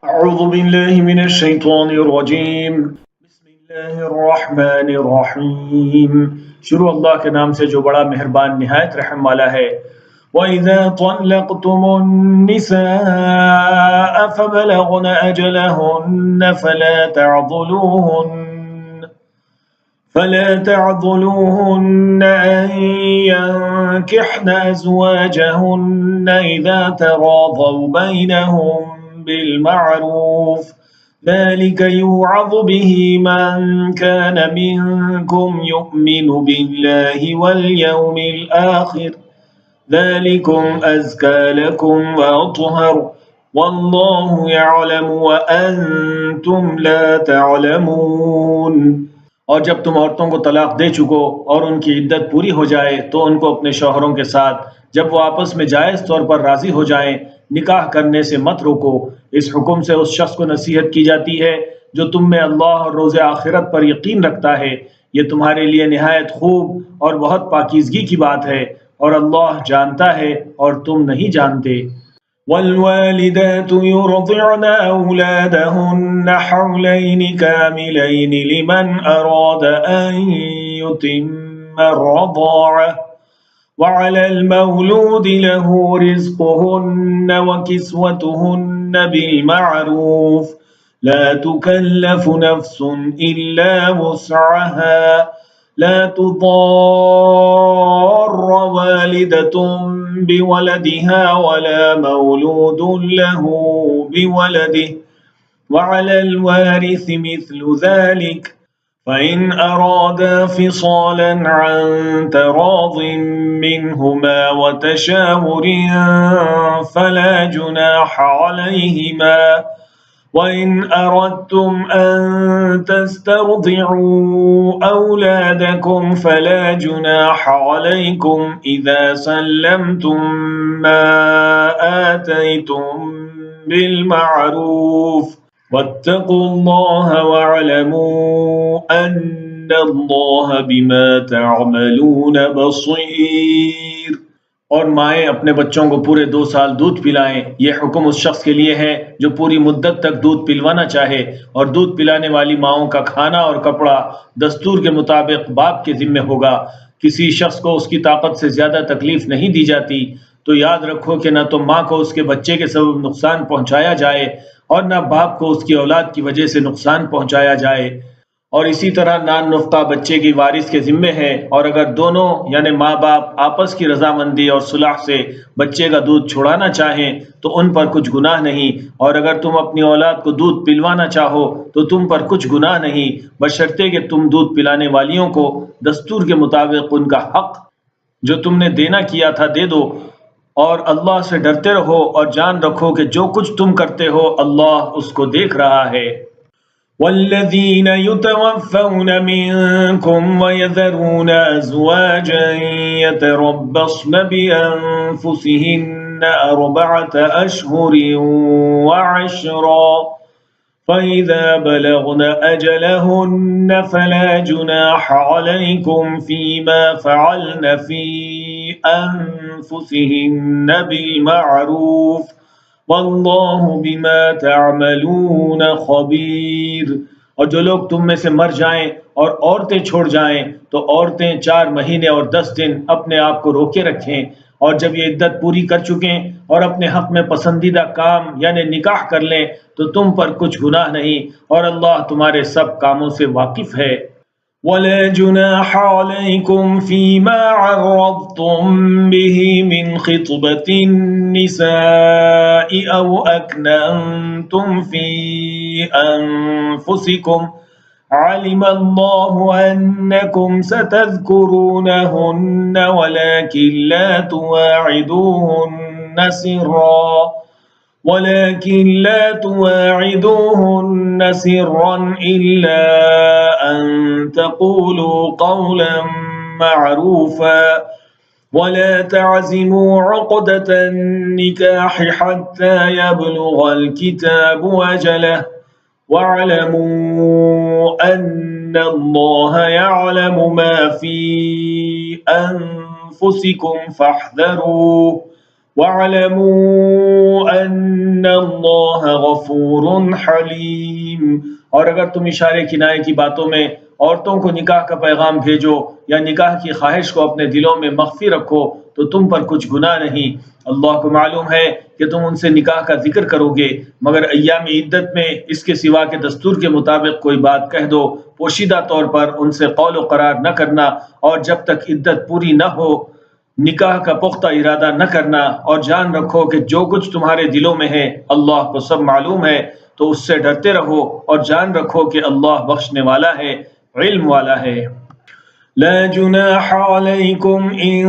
أعوذ بالله من الشيطان الرجيم بسم الله الرحمن الرحيم شروع اللہ کے نام سے جو بڑا مہربان نہایت رحم والا ہے وَإِذَا طَلَّقْتُمُ النِّسَاءَ فَبَلَغْنَ أَجَلَهُنَّ فلا تعضلوهن أن ينكحن أزواجهن إذا تراضوا بينهم بالمعروف ذلك يوعظ به من كان منكم يؤمن بالله واليوم الآخر ذلكم أزكى لكم وأطهر والله يعلم وأنتم لا تعلمون۔ اور جب تم عورتوں کو طلاق دے چکو اور ان کی عدت پوری ہو جائے تو ان کو اپنے شوہروں کے ساتھ جب وہ آپس میں جائز طور پر راضی ہو جائیں نکاح کرنے سے مت روکو۔ اس حکم سے اس شخص کو نصیحت کی جاتی ہے جو تم میں اللہ اور روز آخرت پر یقین رکھتا ہے، یہ تمہارے لیے نہایت خوب اور بہت پاکیزگی کی بات ہے، اور اللہ جانتا ہے اور تم نہیں جانتے۔ والوالدات يرضعن أولادهن حولين كاملين لمن أراد أن يتم الرضاعة وعلى المولود له رزقهن وكسوتهن بالمعروف لا تكلف نفس إلا وسعها لا تضار والدة بولدها ولا مولود له بولده وعلى الوارث مثل ذلك فإن أرادا فصالا عن تراض منهما وتشاور فلا جناح عليهما وإن أردتم أن تسترضعوا أولادكم فلا جناح عليكم إذا سلمتم ما آتيتم بالمعروف واتقوا الله واعلموا أن الله بما تعملون بصير۔ اور مائیں اپنے بچوں کو پورے 2 سال دودھ پلائیں، یہ حکم اس شخص کے لیے ہے جو پوری مدت تک دودھ پلوانا چاہے، اور دودھ پلانے والی ماؤں کا کھانا اور کپڑا دستور کے مطابق باپ کے ذمہ ہوگا۔ کسی شخص کو اس کی طاقت سے زیادہ تکلیف نہیں دی جاتی، تو یاد رکھو کہ نہ تو ماں کو اس کے بچے کے سبب نقصان پہنچایا جائے اور نہ باپ کو اس کی اولاد کی وجہ سے نقصان پہنچایا جائے، اور اسی طرح نان نفقہ بچے کی وارث کے ذمے ہے، اور اگر دونوں یعنی ماں باپ آپس کی رضامندی اور صلح سے بچے کا دودھ چھڑانا چاہیں تو ان پر کچھ گناہ نہیں، اور اگر تم اپنی اولاد کو دودھ پلوانا چاہو تو تم پر کچھ گناہ نہیں، بشرطے کہ تم دودھ پلانے والیوں کو دستور کے مطابق ان کا حق جو تم نے دینا کیا تھا دے دو، اور اللہ سے ڈرتے رہو اور جان رکھو کہ جو کچھ تم کرتے ہو اللہ اس کو دیکھ رہا ہے۔ والذين يتوفون منكم ويذرون أزواجا يتربصن بأنفسهن 4 أشهر وعشرا فإذا بلغن أجلهن فلا جناح عليكم فيما فعلن في أنفسهن بالمعروف واللہ بما تعملون خبیر۔ اور جو لوگ تم میں سے مر جائیں اور عورتیں چھوڑ جائیں تو عورتیں 4 مہینے اور 10 دن اپنے آپ کو روکے رکھیں، اور جب یہ عدت پوری کر چکیں اور اپنے حق میں پسندیدہ کام یعنی نکاح کر لیں تو تم پر کچھ گناہ نہیں، اور اللہ تمہارے سب کاموں سے واقف ہے۔ ولا جناح عليكم فيما عرضتم به من خطبة النساء أو أكننتم في أنفسكم علم الله أنكم ستذكرونهن ولكن لا تواعدوهن سرا إلا أن تقولوا قولا معروفا ولا تعزموا عقدة النكاح حتى يبلغ الكتاب أجله واعلموا أن الله يعلم ما في أنفسكم فاحذروه وَاعْلَمُوا أَنَّ اللَّهَ غَفُورٌ حَلِيمٌ۔ اور اگر تم اشارے کنائے کی باتوں میں عورتوں کو نکاح کا پیغام بھیجو یا نکاح کی خواہش کو اپنے دلوں میں مخفی رکھو تو تم پر کچھ گناہ نہیں، اللہ کو معلوم ہے کہ تم ان سے نکاح کا ذکر کرو گے، مگر ایام عدت میں اس کے سوا کے دستور کے مطابق کوئی بات کہہ دو، پوشیدہ طور پر ان سے قول و قرار نہ کرنا، اور جب تک عدت پوری نہ ہو نکاح کا پختہ ارادہ نہ کرنا، اور جان رکھو کہ جو کچھ تمہارے دلوں میں ہے اللہ کو سب معلوم ہے، تو اس سے ڈرتے رہو اور جان رکھو کہ اللہ بخشنے والا ہے، علم والا ہے۔ لا جناح عليكم إن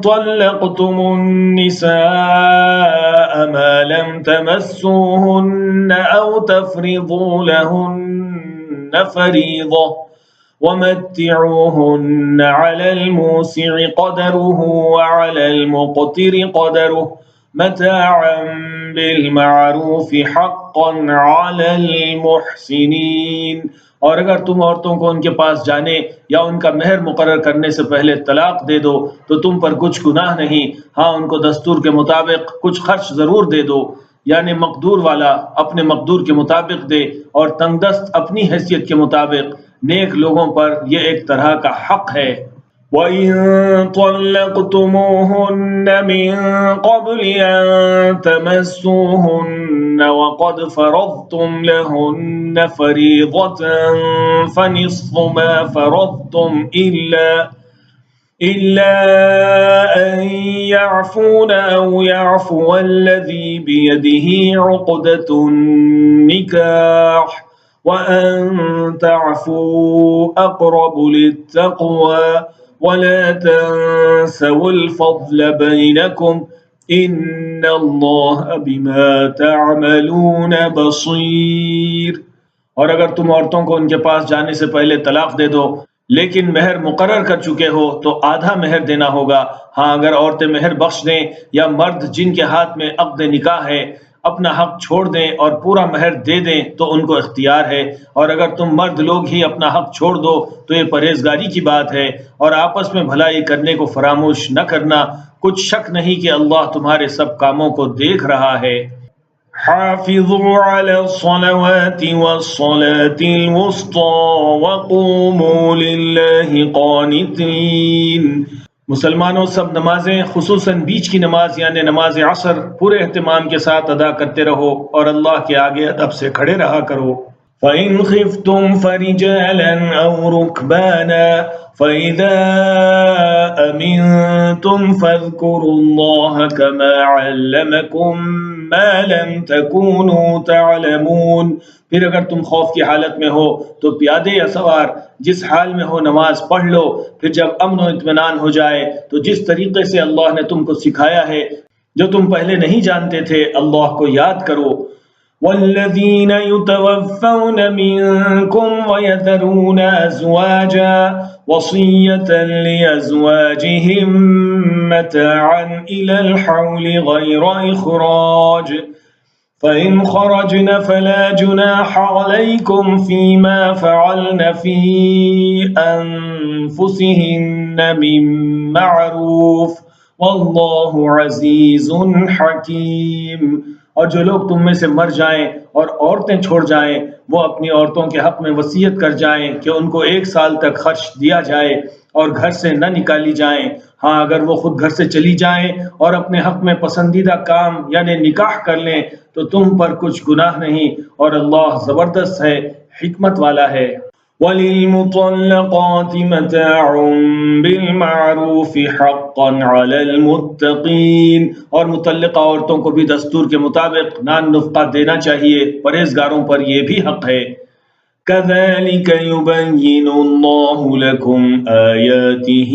طلقتم النساء ما لم تمسوهن أو تفرضوا لهن فريضة ومتعوهن على الموسع قدره وعلى المقتر قدره متاعا بالمعروف حقا على المحسنين۔ اور اگر تم عورتوں کو ان کے پاس جانے یا ان کا مہر مقرر کرنے سے پہلے طلاق دے دو تو تم پر کچھ گناہ نہیں، ہاں ان کو دستور کے مطابق کچھ خرچ ضرور دے دو، یعنی مقدور والا اپنے مقدور کے مطابق دے اور تنگ دست اپنی حیثیت کے مطابق، نیک لوگوں پر یہ ایک طرح کا حق ہے۔ وَإِن طَلَّقْتُمُوهُنَّ مِن قَبْلِ أَن تَمَسُّوهُنَّ وَقَدْ فَرَضْتُمْ لَهُنَّ فَرِيضَةً فَنِصْفُ مَا فَرَضْتُمْ إِلَّا أَن يَعْفُونَ أَوْ يَعْفُوَ الَّذِي بِيَدِهِ عُقْدَةُ النِّكَاحِ وَأَن تَعْفُوا أَقْرَبُ لِلتَّقْوَى وَلَا تَنسَوُا الْفَضْلَ بَيْنَكُمْ إِنَّ اللَّهَ بِمَا تَعْمَلُونَ بَصِيرٌ۔ اور اگر تم عورتوں کو ان کے پاس جانے سے پہلے طلاق دے دو لیکن مہر مقرر کر چکے ہو تو آدھا مہر دینا ہوگا، ہاں اگر عورتیں مہر بخش دیں یا مرد جن کے ہاتھ میں عقد نکاح ہے اپنا حق چھوڑ دیں اور پورا مہر دے دیں تو ان کو اختیار ہے، اور اگر تم مرد لوگ ہی اپنا حق چھوڑ دو تو یہ پرہیزگاری کی بات ہے، اور آپس میں بھلائی کرنے کو فراموش نہ کرنا، کچھ شک نہیں کہ اللہ تمہارے سب کاموں کو دیکھ رہا ہے۔ حافظوا على الصلوات والصلاة الوسطى وقوموا لله قانتين۔ مسلمانوں سب نمازیں خصوصاً بیچ کی نماز یعنی نماز عصر پورے اہتمام کے ساتھ ادا کرتے رہو اور اللہ کے آگے ادب سے کھڑے رہا کرو۔ فَإِنْ خِفْتُمْ فَرِجَالًا أَوْ رُكْبَانًا فَإِذَا أَمِنْتُمْ فَاذْكُرُوا اللَّهَ كَمَا عَلَّمَكُمْ مَا لَمْ تَكُونُوا تَعْلَمُونَ۔ پھر اگر تم خوف کی حالت میں ہو تو پیادے یا سوار جس حال میں ہو نماز پڑھ لو، پھر جب امن و اطمینان ہو جائے تو جس طریقے سے اللہ نے تم کو سکھایا ہے جو تم پہلے نہیں جانتے تھے اللہ کو یاد کرو۔ والذین یتوفون منکم ویذرون ازواجا وصیة لازواجہم متاعا الی الحول غیر اخراج فإن خرجن فلا جناح عليكم فيما فعلن في أنفسهن من معروف والله عزيز حكيم۔ اور جو لوگ تم میں سے مر جائیں اور عورتیں چھوڑ جائیں وہ اپنی عورتوں کے حق میں وصیت کر جائیں کہ ان کو 1 سال تک خرچ دیا جائے اور گھر سے نہ نکالی جائیں، ہاں اگر وہ خود گھر سے چلی جائیں اور اپنے حق میں پسندیدہ کام یعنی نکاح کر لیں تو تم پر کچھ گناہ نہیں، اور اللہ زبردست ہے، حکمت والا ہے۔ وَلِلْمُطَلَّقَاتِ مَتَاعٌ بِالْمَعْرُوفِ حَقًّا عَلَى الْمُتَّقِينَ، اور مطلقہ عورتوں کو بھی دستور کے مطابق نان نفقہ دینا چاہیے، پرہیزگاروں پر یہ بھی حق ہے۔ كَذَلِكَ يُبَيِّنُ اللَّهُ لَكُمْ آيَاتِهِ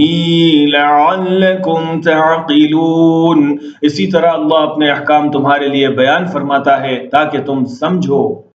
لَعَلَّكُمْ تَعْقِلُونَ۔ اسی طرح اللہ اپنے احکام تمہارے لیے بیان فرماتا ہے تاکہ تم سمجھو۔